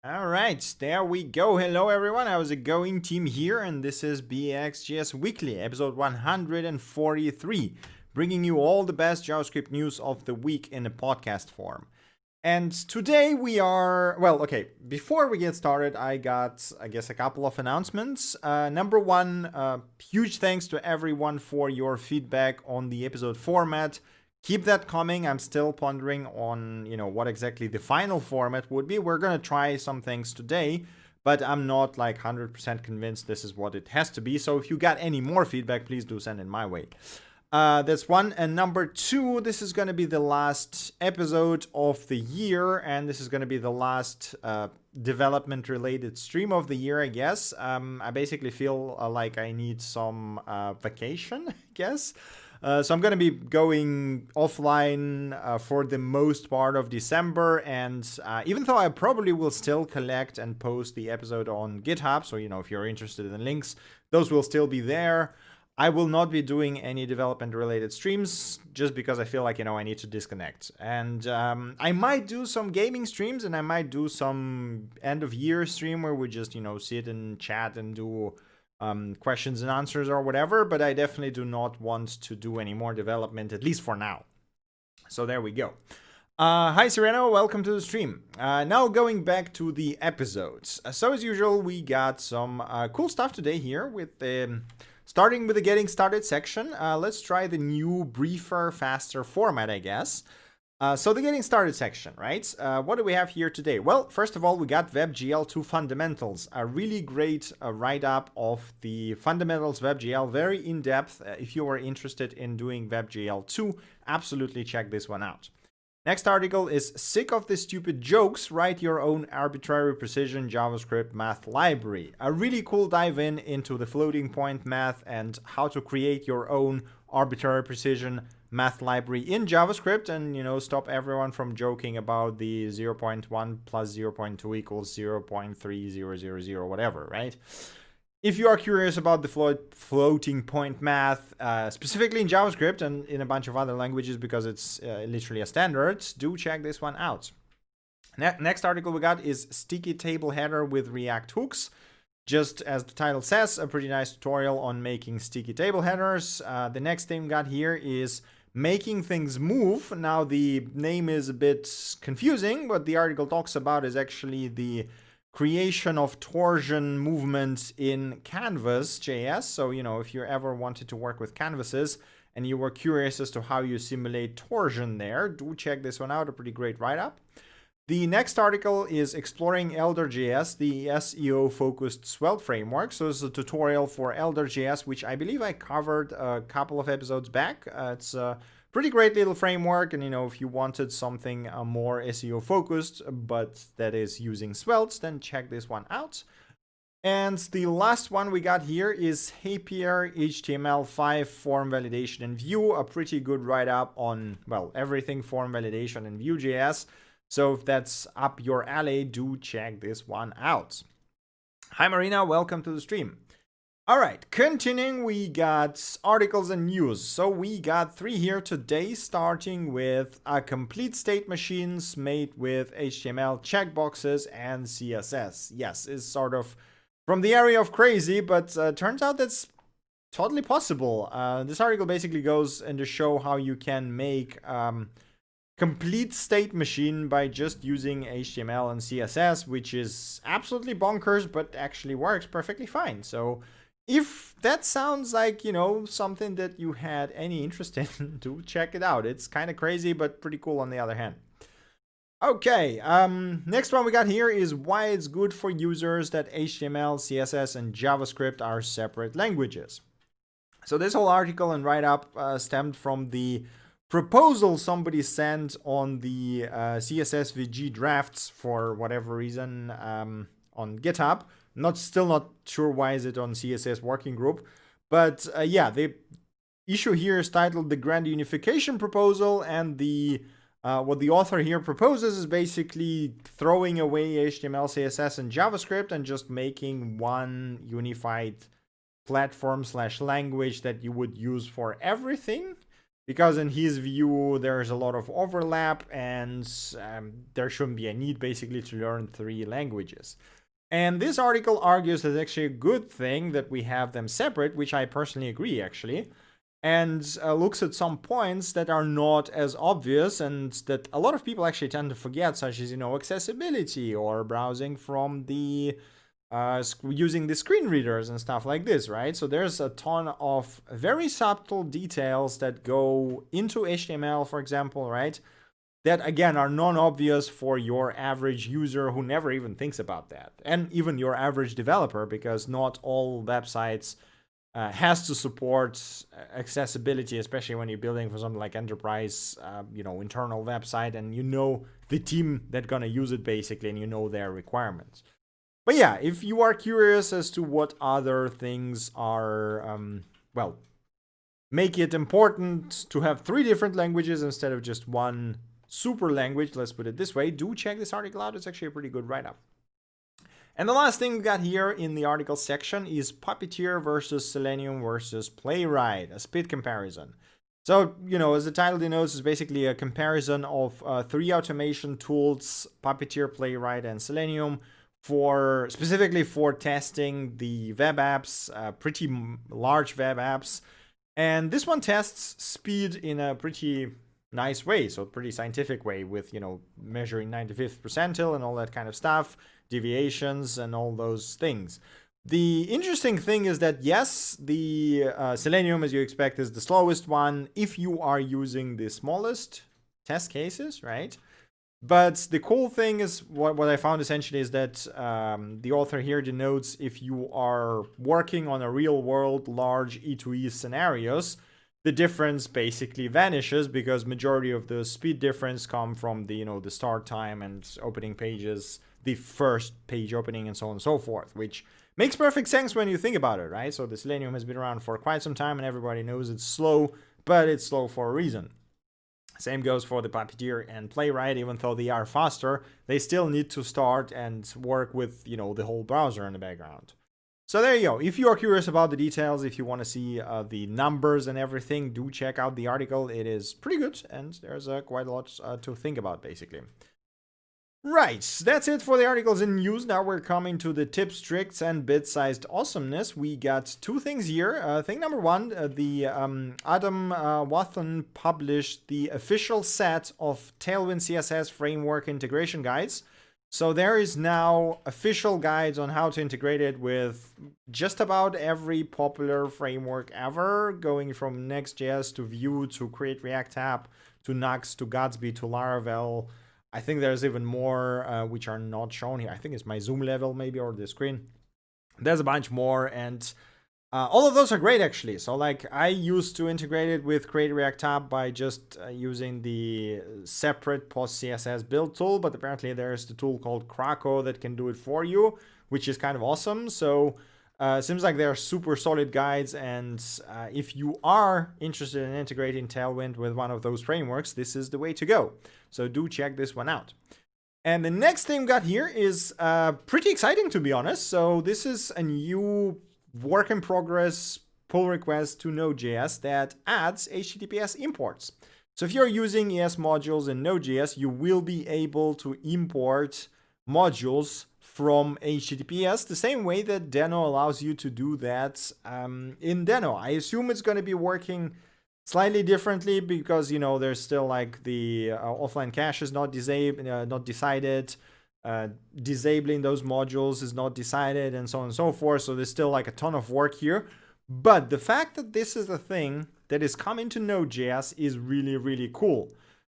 All right, there we go. Hello everyone, how's it going? Team here, and this is BxJS Weekly, episode 143, bringing you all the best JavaScript news of the week in a podcast form. And today we are, before we get started, I got, a couple of announcements. Number one, huge thanks to everyone for your feedback on the episode format. Keep that coming. I'm still pondering on, what exactly the final format would be. We're going to try some things today, but I'm not like 100% convinced this is what it has to be. So if you got any more feedback, please do send it my way. That's one. And number two, this is going to be the last episode of the year, and this is going to be the last development related stream of the year, I guess. I basically feel like I need some vacation, I guess. So I'm going to be going offline for the most part of December, and even though I probably will still collect and post the episode on GitHub, so if you're interested in the links, those will still be there. I will not be doing any development related streams just because I feel like I need to disconnect. And I might do some gaming streams, and I might do some end of year stream where we just sit and chat and do questions and answers or whatever, but I definitely do not want to do any more development, at least for now. So there we go. Hi Sereno, welcome to the stream. Now going back to the episodes. So as usual, we got some cool stuff today here with starting with the getting started section. Let's try the new briefer, faster format, I guess. So the getting started section, right? What do we have here today? Well, first of all, we got WebGL2 Fundamentals, a really great write-up of the fundamentals WebGL, very in-depth. If you are interested in doing WebGL2, absolutely check this one out. Next article is Sick of the Stupid Jokes, Write Your Own Arbitrary-Precision JavaScript Math Library. A really cool dive into the floating point math and how to create your own arbitrary-precision math library in JavaScript, and stop everyone from joking about the 0.1 plus 0.2 equals 0.3000 whatever, right? If you are curious about the floating point math, specifically in JavaScript and in a bunch of other languages because it's literally a standard, do check this one out. Next article we got is Sticky Table Header with React Hooks. Just as the title says, a pretty nice tutorial on making sticky table headers. The next thing we got here is Making Things Move. Now the name is a bit confusing. What the article talks about is actually the creation of torsion movements in Canvas.js. So, if you ever wanted to work with canvases and you were curious as to how you simulate torsion there, do check this one out, a pretty great write-up. The next article is Exploring Elder.js, the SEO-focused Svelte framework. So this is a tutorial for Elder.js, which I believe I covered a couple of episodes back. It's a pretty great little framework, and if you wanted something more SEO-focused, but that is using Svelte, then check this one out. And the last one we got here is Happier HTML5 form validation in Vue, a pretty good write-up on, everything form validation in Vue.js. So if that's up your alley, do check this one out. Hi Marina, welcome to the stream. All right, continuing, we got articles and news. So we got 3 here today, starting with complete state machines made with HTML, checkboxes, and CSS. Yes, it's sort of from the area of crazy, but turns out that's totally possible. This article basically goes into show how you can make complete state machine by just using HTML and CSS, which is absolutely bonkers, but actually works perfectly fine. So if that sounds like, something that you had any interest in, do check it out. It's kind of crazy, but pretty cool on the other hand. Okay, next one we got here is why it's good for users that HTML, CSS, and JavaScript are separate languages. So this whole article and write-up stemmed from the proposal somebody sent on the CSS-VG drafts for whatever reason on GitHub. Still not sure why is it on CSS working group, but the issue here is titled the Grand Unification Proposal, and the what the author here proposes is basically throwing away HTML, CSS, and JavaScript and just making one unified platform/language that you would use for everything. because in his view, there's a lot of overlap and there shouldn't be a need basically to learn 3 languages. And this article argues that it's actually a good thing that we have them separate, which I personally agree actually, and looks at some points that are not as obvious and that a lot of people actually tend to forget, such as, accessibility or browsing from the using the screen readers and stuff like this, right? So there's a ton of very subtle details that go into HTML, for example, right? That again are non-obvious for your average user who never even thinks about that. And even your average developer, because not all websites has to support accessibility, especially when you're building for something like enterprise, internal website, and the team that's gonna use it basically, and their requirements. But yeah, if you are curious as to what other things are, make it important to have 3 different languages instead of just one super language, let's put it this way, do check this article out. It's actually a pretty good write-up. And the last thing we got here in the article section is Puppeteer versus Selenium versus Playwright, a speed comparison. So, as the title denotes, is basically a comparison of 3 automation tools, Puppeteer, Playwright, and Selenium, specifically for testing the web apps, pretty large web apps. And this one tests speed in a pretty nice way, so pretty scientific way with, measuring 95th percentile and all that kind of stuff, deviations and all those things. The interesting thing is that, yes, the Selenium, as you expect, is the slowest one if you are using the smallest test cases, right? But the cool thing is, what I found essentially is that the author here denotes if you are working on a real world large E2E scenarios, the difference basically vanishes because majority of the speed difference come from the, the start time and opening pages, the first page opening and so on and so forth, which makes perfect sense when you think about it, right? So the Selenium has been around for quite some time and everybody knows it's slow, but it's slow for a reason. Same goes for the Puppeteer and Playwright. Even though they are faster, they still need to start and work with, the whole browser in the background. So there you go. If you are curious about the details, if you want to see the numbers and everything, do check out the article. It is pretty good, and there's quite a lot to think about, basically. Right, that's it for the articles in news. Now we're coming to the tips, tricks, and bit-sized awesomeness. We got 2 things here. Thing number 1, the Adam Wathan published the official set of Tailwind CSS framework integration guides. So there is now official guides on how to integrate it with just about every popular framework ever, going from Next.js to Vue to Create React App to Nux to Gatsby to Laravel. I think there's even more which are not shown here. I think it's my zoom level maybe, or the screen. There's a bunch more, and all of those are great actually. So like I used to integrate it with Create React App by just using the separate post CSS build tool, but apparently there's the tool called Krakow that can do it for you, which is kind of awesome. So seems like they're super solid guides, and if you are interested in integrating Tailwind with one of those frameworks, this is the way to go. So do check this one out. And the next thing we got here is pretty exciting, to be honest. So this is a new work in progress pull request to Node.js that adds HTTPS imports. So if you're using ES modules in Node.js, you will be able to import modules from HTTPS the same way that Deno allows you to do that in Deno. I assume it's going to be working slightly differently because, there's still like the offline cache is not decided. Disabling those modules is not decided, and so on and so forth. So there's still like a ton of work here. But the fact that this is a thing that is coming to Node.js is really, really cool.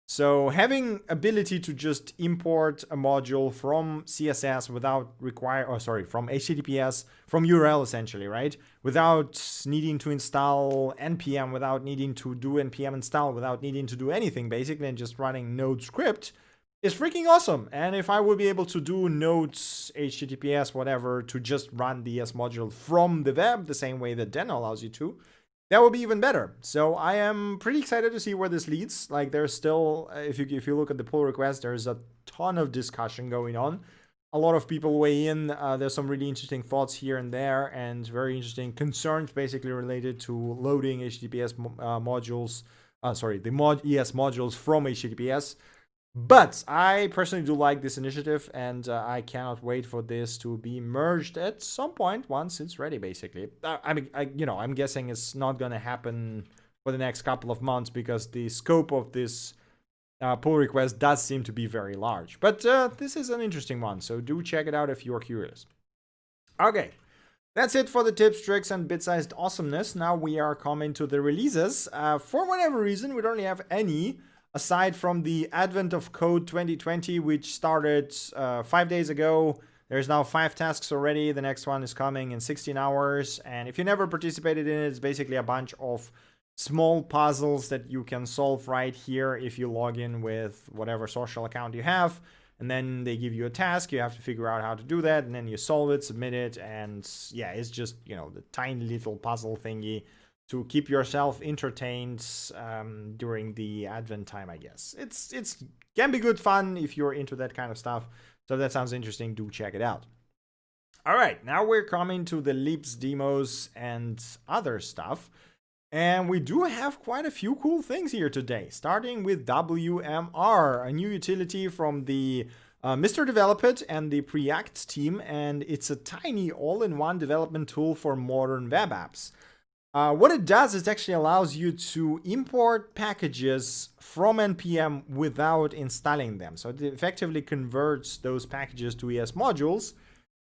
So having ability to just import a module from CSS from HTTPS, from URL essentially, right? Without needing to install npm, without needing to do npm install, without needing to do anything basically, and just running Node script is freaking awesome. And if I would be able to do Nodes, HTTPS, whatever, to just run the ES module from the web the same way that Deno allows you to, that would be even better. So I am pretty excited to see where this leads. Like there's still, if you look at the pull request, there's a ton of discussion going on. A lot of people weigh in. There's some really interesting thoughts here and there, and very interesting concerns basically related to loading HTTPS modules the ES modules from HTTPS. But I personally do like this initiative, and I cannot wait for this to be merged at some point once it's ready, basically. I'm guessing it's not going to happen for the next couple of months because the scope of this pull request does seem to be very large. But this is an interesting one, so do check it out if you're curious. Okay, that's it for the tips, tricks, and bit-sized awesomeness. Now we are coming to the releases. For whatever reason, we don't really have any, aside from the advent of Code 2020, which started 5 days ago. There's now 5 tasks already. The next one is coming in 16 hours. And if you never participated in it, it's basically a bunch of small puzzles that you can solve right here if you log in with whatever social account you have. And then they give you a task. You have to figure out how to do that. And then you solve it, submit it. And yeah, it's just, the tiny little puzzle thingy to keep yourself entertained during the Advent time, I guess. It's can be good fun if you're into that kind of stuff. So if that sounds interesting, do check it out. All right, now we're coming to the Libs demos and other stuff. And we do have quite a few cool things here today, starting with WMR, a new utility from the Mr. Develop It and the Preact team. And it's a tiny all-in-one development tool for modern web apps. What it does is actually allows you to import packages from NPM without installing them. So it effectively converts those packages to ES modules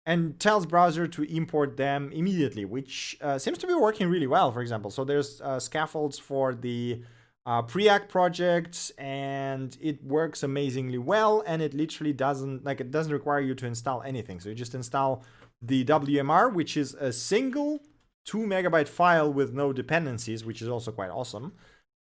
and tells browser to import them immediately, which seems to be working really well, for example. So there's scaffolds for the Preact project, and it works amazingly well, and it literally doesn't require you to install anything. So you just install the WMR, which is a single 2 megabyte file with no dependencies, which is also quite awesome.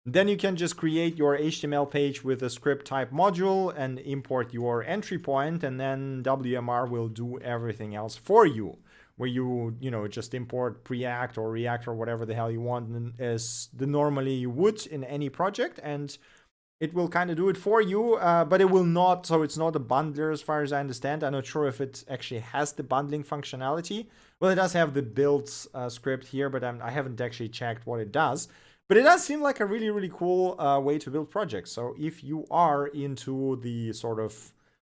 Then you can just create your HTML page with a script type module and import your entry point, and then WMR will do everything else for you, where you just import Preact or React or whatever the hell you want as normally you would in any project, and it will kind of do it for you, but it will not, so it's not a bundler as far as I understand. I'm not sure if it actually has the bundling functionality. Well, it does have the build script here, but I haven't actually checked what it does. But it does seem like a really, really cool way to build projects. So if you are into the sort of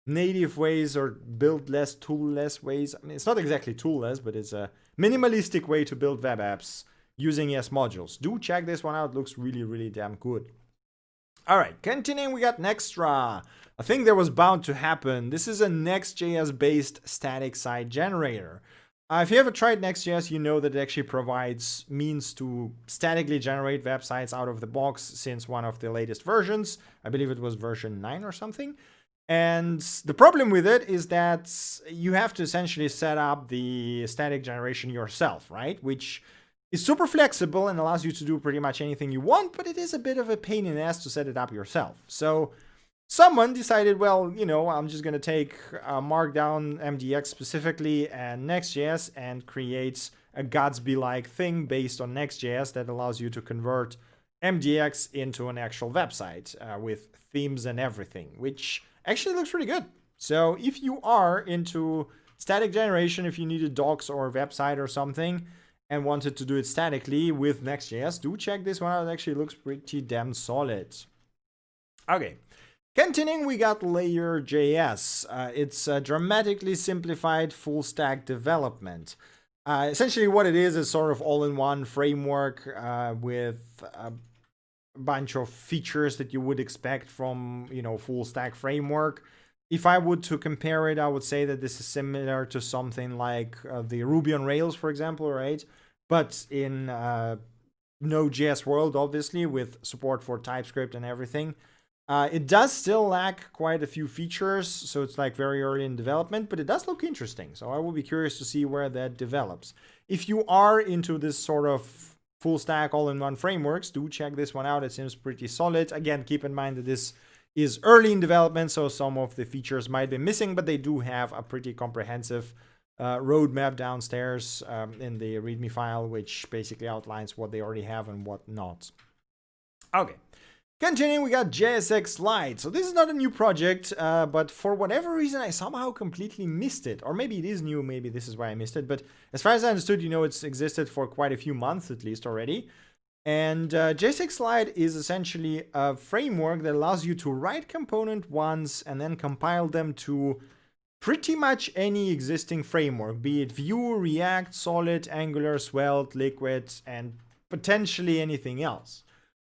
native ways or build less, tool-less ways, I mean, it's not exactly tool-less, but it's a minimalistic way to build web apps using ES modules. Do check this one out. It looks really, really damn good. All right, continuing, we got Nextra, a thing that was bound to happen. This is a Next.js-based static site generator. If you ever tried Next.js, you know that it actually provides means to statically generate websites out of the box since one of the latest versions. I believe it was version 9 or something. And the problem with it is that you have to essentially set up the static generation yourself, right? Which is super flexible and allows you to do pretty much anything you want, but it is a bit of a pain in the ass to set it up yourself. So someone decided, well, I'm just going to take Markdown, MDX specifically, and Next.js and create a Gatsby-like thing based on Next.js that allows you to convert MDX into an actual website with themes and everything, which actually looks pretty good. So if you are into static generation, if you need a docs or a website or something and wanted to do it statically with Next.js, do check this one out. It actually looks pretty damn solid. Okay. Continuing, we got layr.js. It's a dramatically simplified full stack development. Essentially what it is sort of all-in-one framework with a bunch of features that you would expect from, full stack framework. If I would to compare it, I would say that this is similar to something like the Ruby on Rails, for example, right? But in Node.js world, obviously, with support for TypeScript and everything. It does still lack quite a few features, so it's like very early in development, but it does look interesting. So I will be curious to see where that develops. If you are into this sort of full stack all-in-one frameworks, do check this one out. It seems pretty solid. Again, keep in mind that this is early in development, so some of the features might be missing, but they do have a pretty comprehensive roadmap downstairs in the README file, which basically outlines what they already have and what not. Okay. Continuing, we got jsx-lite. So this is not a new project, but for whatever reason, I somehow completely missed it. Or maybe it is new, maybe this is why I missed it. But as far as I understood, it's existed for quite a few months at least already. And jsx-lite is essentially a framework that allows you to write component once and then compile them to pretty much any existing framework, be it Vue, React, Solid, Angular, Svelte, Liquid, and potentially anything else.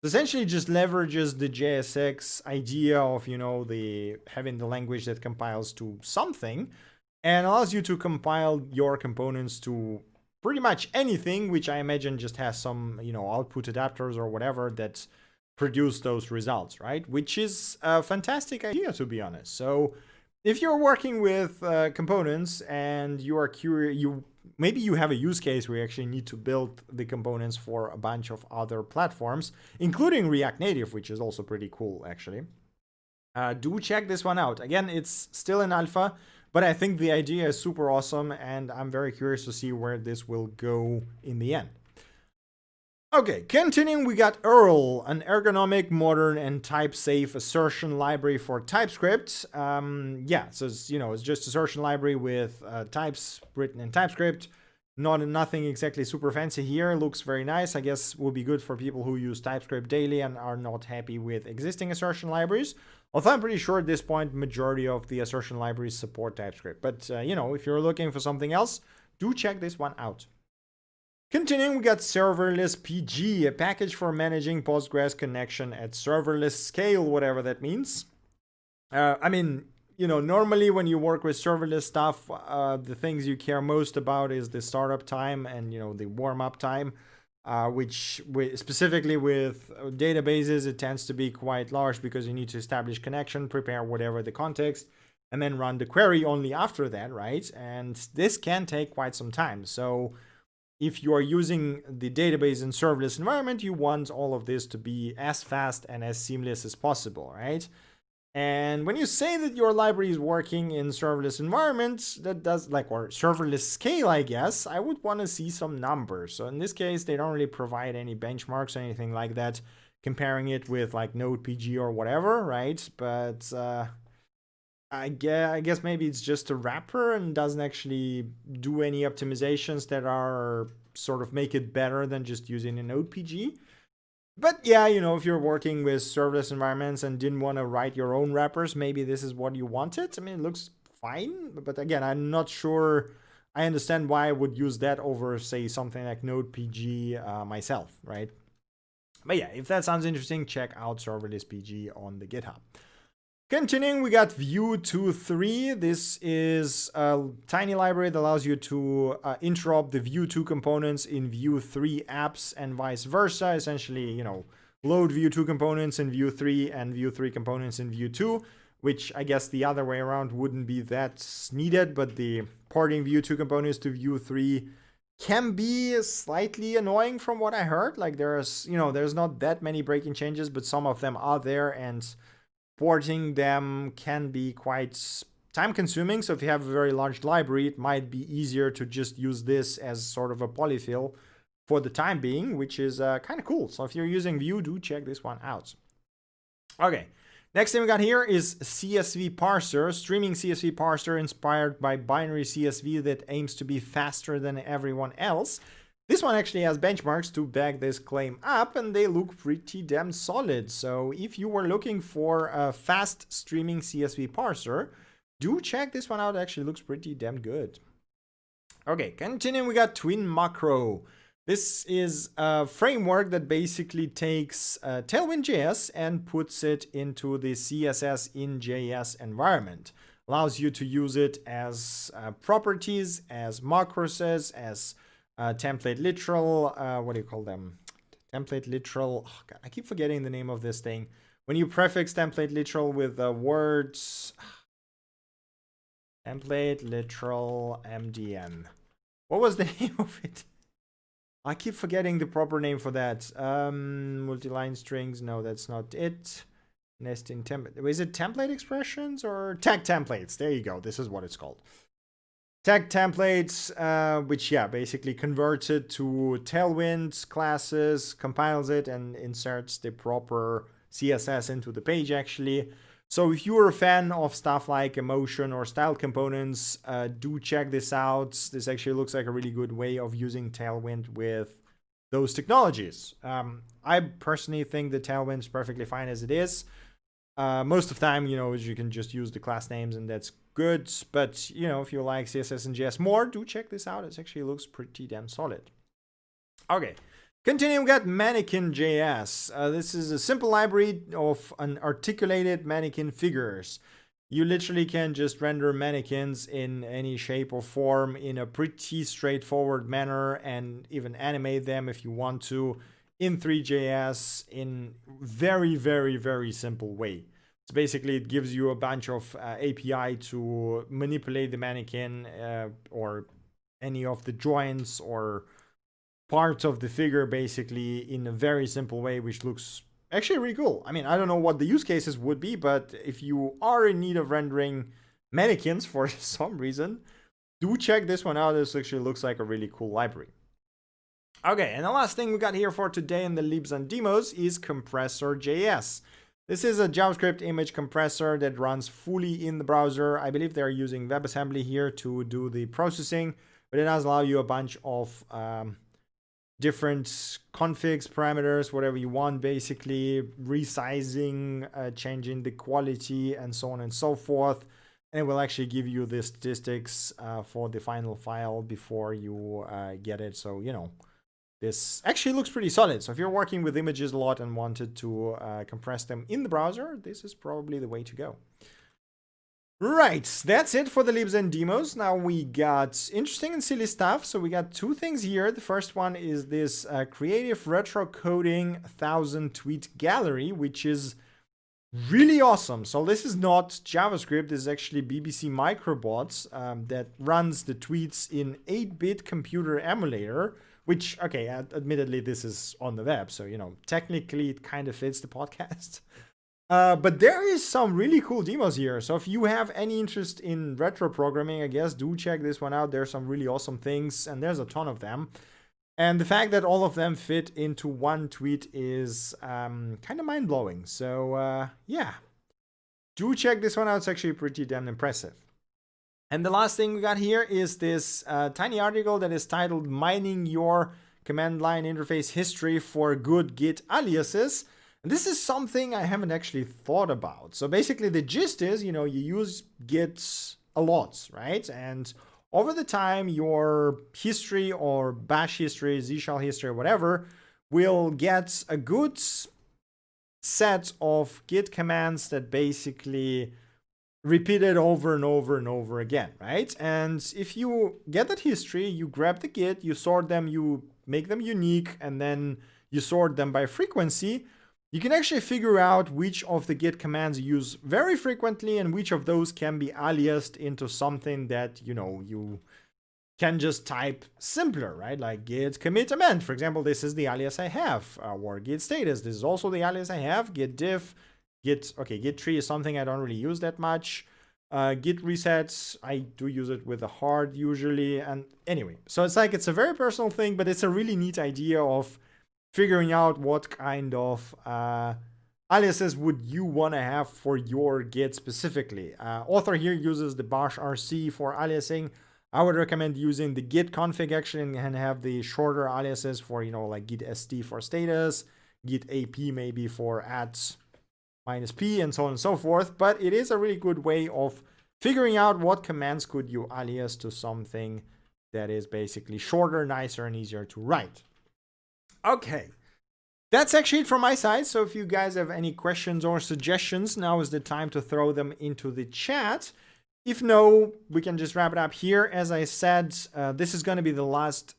So essentially just leverages the JSX idea of, having the language that compiles to something and allows you to compile your components to pretty much anything, which I imagine just has some, output adapters or whatever that produce those results, right? Which is a fantastic idea, to be honest. So if you're working with components and you are curious, maybe you have a use case where you actually need to build the components for a bunch of other platforms, including React Native, which is also pretty cool, actually. Do check this one out. Again, it's still in alpha, but I think the idea is super awesome, and I'm very curious to see where this will go in the end. Okay, continuing, we got Earl, an ergonomic, modern, and type-safe assertion library for TypeScript. Yeah, so it's just assertion library with types written in TypeScript. Nothing exactly super fancy here. Looks very nice. I guess will be good for people who use TypeScript daily and are not happy with existing assertion libraries. Although I'm pretty sure at this point, majority of the assertion libraries support TypeScript. But, if you're looking for something else, do check this one out. Continuing, we got serverless-pg, a package for managing Postgres connection at serverless scale, whatever that means. Normally when you work with serverless stuff, the things you care most about is the startup time and, the warm-up time, which specifically with databases, it tends to be quite large because you need to establish connection, prepare whatever the context, and then run the query only after that, right? And this can take quite some time. So if you are using the database in serverless environment, you want all of this to be as fast and as seamless as possible, right? And when you say that your library is working in serverless environments, that does or serverless scale, I guess, I would want to see some numbers. So in this case, they don't really provide any benchmarks or anything like that, comparing it with Node.js or whatever, right? But I guess maybe it's just a wrapper and doesn't actually do any optimizations that are sort of make it better than just using a Node.js. But yeah, if you're working with serverless environments and didn't want to write your own wrappers, maybe this is what you wanted. I mean, it looks fine, but again, I'm not sure I understand why I would use that over, say, something like Node.js myself, right? But yeah, if that sounds interesting, check out serverless-pg on the GitHub. Continuing, we got Vue.2.3. This is a tiny library that allows you to interrupt the Vue 2 components in Vue 3 apps and vice versa. Essentially, load Vue 2 components in Vue 3 and Vue 3 components in Vue 2, which I guess the other way around wouldn't be that needed, but the porting Vue 2 components to Vue 3 can be slightly annoying from what I heard. There's not that many breaking changes, but some of them are there, and porting them can be quite time consuming. So if you have a very large library, it might be easier to just use this as sort of a polyfill for the time being, which is kind of cool. So if you're using Vue, do check this one out. Okay, next thing we got here is csv-parser, streaming csv-parser inspired by binary CSV that aims to be faster than everyone else. This one actually has benchmarks to back this claim up, and they look pretty damn solid. So if you were looking for a fast streaming CSV parser, do check this one out. It actually looks pretty damn good. Okay, continuing, we got twin.macro. This is a framework that basically takes Tailwind JS and puts it into the CSS in JS environment. Allows you to use it as properties, as macros, as template literal, what do you call them? Template literal. Oh God, I keep forgetting the name of this thing. When you prefix template literal with the words template literal MDN. What was the name of it? I keep forgetting the proper name for that. Multi-line strings. No, that's not it. Nesting template. Is it template expressions or tag templates? There you go. This is what it's called. Tag templates, which, yeah, basically converts it to Tailwind classes, compiles it, and inserts the proper CSS into the page, actually. So if you're a fan of stuff like emotion or style components, do check this out. This actually looks like a really good way of using Tailwind with those technologies. I personally think the Tailwind is perfectly fine as it is. Most of the time, you can just use the class names and that's good. But, if you like CSS and JS more, do check this out. It actually looks pretty damn solid. Okay. Continuing, we got mannequin.js. This is a simple library of an articulated mannequin figures. You literally can just render mannequins in any shape or form in a pretty straightforward manner and even animate them if you want to in Three.js in very, very, very simple way. So basically it gives you a bunch of API to manipulate the mannequin or any of the joints or parts of the figure basically in a very simple way, which looks actually really cool. I mean, I don't know what the use cases would be, but if you are in need of rendering mannequins for some reason, do check this one out. This actually looks like a really cool library. Okay, and the last thing we got here for today in the Libs and demos is compressorjs. This is a JavaScript image compressor that runs fully in the browser. I believe they're using WebAssembly here to do the processing, but it does allow you a bunch of different configs, parameters, whatever you want, basically resizing, changing the quality and so on and so forth. And it will actually give you the statistics for the final file before you get it. So, this actually looks pretty solid. So if you're working with images a lot and wanted to compress them in the browser, this is probably the way to go. Right, that's it for the Libs and demos. Now we got interesting and silly stuff. So we got two things here. The first one is this creative retro coding 1000 tweet gallery, which is really awesome. So this is not JavaScript. This is actually BBC Microbots that runs the tweets in 8-bit computer emulator, which, okay, admittedly, this is on the web. So, technically it kind of fits the podcast. But there is some really cool demos here. So if you have any interest in retro programming, I guess, do check this one out. There's some really awesome things, and there's a ton of them. And the fact that all of them fit into one tweet is kind of mind-blowing. So yeah, do check this one out. It's actually pretty damn impressive. And the last thing we got here is this tiny article that is titled "Mining Your Command Line Interface History for Good Git Aliases." And this is something I haven't actually thought about. So basically the gist is, you use Git a lot, right? And over the time, your history or bash history, Z shell history, whatever, will get a good set of Git commands that basically repeat it over and over and over again, right? And if you get that history, you grab the Git, you sort them, you make them unique, and then you sort them by frequency, you can actually figure out which of the Git commands you use very frequently and which of those can be aliased into something that, you can just type simpler, right? Like git commit amend. For example, this is the alias I have. Or git status. This is also the alias I have. Git diff. Git tree is something I don't really use that much. Git resets, I do use it with a hard usually. And anyway, so it's a very personal thing, but it's a really neat idea of figuring out what kind of aliases would you want to have for your Git specifically. Author here uses the bash rc for aliasing. I would recommend using the git config actually and have the shorter aliases for, like git st for status, git ap maybe for @-p and so on and so forth. But it is a really good way of figuring out what commands could you alias to something that is basically shorter, nicer, and easier to write. Okay, that's actually it from my side. So if you guys have any questions or suggestions, now is the time to throw them into the chat. If no, we can just wrap it up here. As I said, this is going to be the last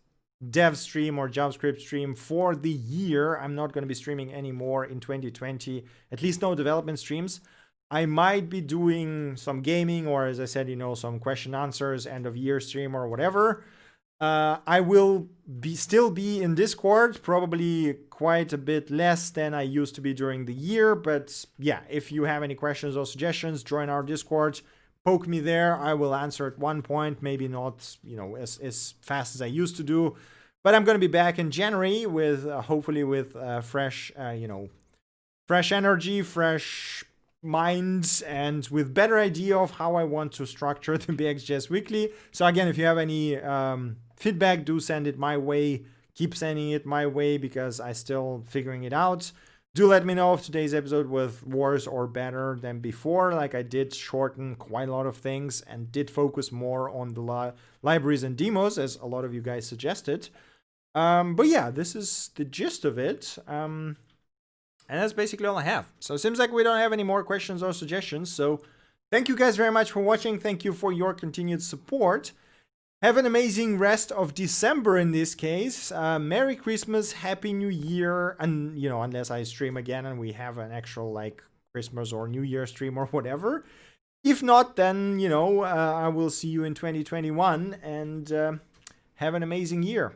dev stream or JavaScript stream for the year. I'm not going to be streaming anymore in 2020, at least no development streams. I might be doing some gaming or, as I said, some question answers, end of year stream or whatever. I will still be in Discord, probably quite a bit less than I used to be during the year. But yeah, if you have any questions or suggestions, join our Discord, poke me there. I will answer at one point, maybe not, as fast as I used to do. But I'm going to be back in January with, hopefully with fresh energy, fresh minds, and with better idea of how I want to structure the BxJS Weekly. So again, if you have any feedback, do send it my way. keep sending it my way because I'm still figuring it out. Do let me know if today's episode was worse or better than before. Like, I did shorten quite a lot of things and did focus more on the libraries and demos, as a lot of you guys suggested. But yeah, this is the gist of it. And that's basically all I have. So it seems like we don't have any more questions or suggestions. So thank you guys very much for watching. Thank you for your continued support. Have an amazing rest of December in this case. Merry Christmas, Happy New Year. And, you know, unless I stream again and we have an actual like Christmas or New Year stream or whatever. If not, then, you know, I will see you in 2021 and have an amazing year.